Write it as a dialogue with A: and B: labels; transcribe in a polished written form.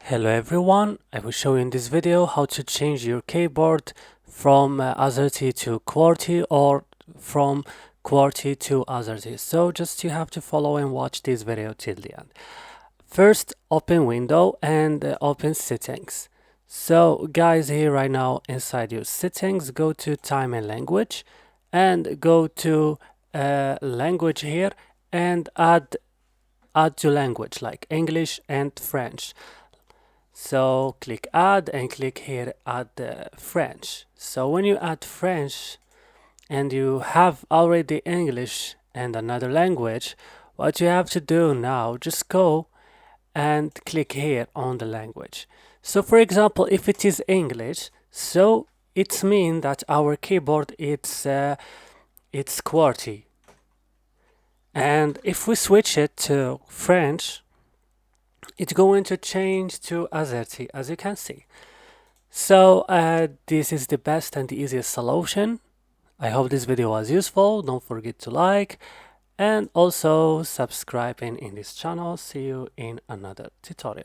A: Hello everyone, I will show you in this video how to change your keyboard from Azerty to Qwerty or from Qwerty to Azerty. So just you have to follow and watch this video till the end. First, open window and open settings. So guys, here right now inside your settings, go to time and language and go to language here and add to language like English and French. So click add and click here add French. So when you add French and you have already English and another language, what you have to do now, just go and click here on the language. So for example, if it is English, so it means that our keyboard it's QWERTY. And if we switch it to French, it's going to change to Azerty, as you can see. So this is the best and the easiest solution. I hope this video was useful. Don't forget to like and also subscribe in this channel. See you in another tutorial.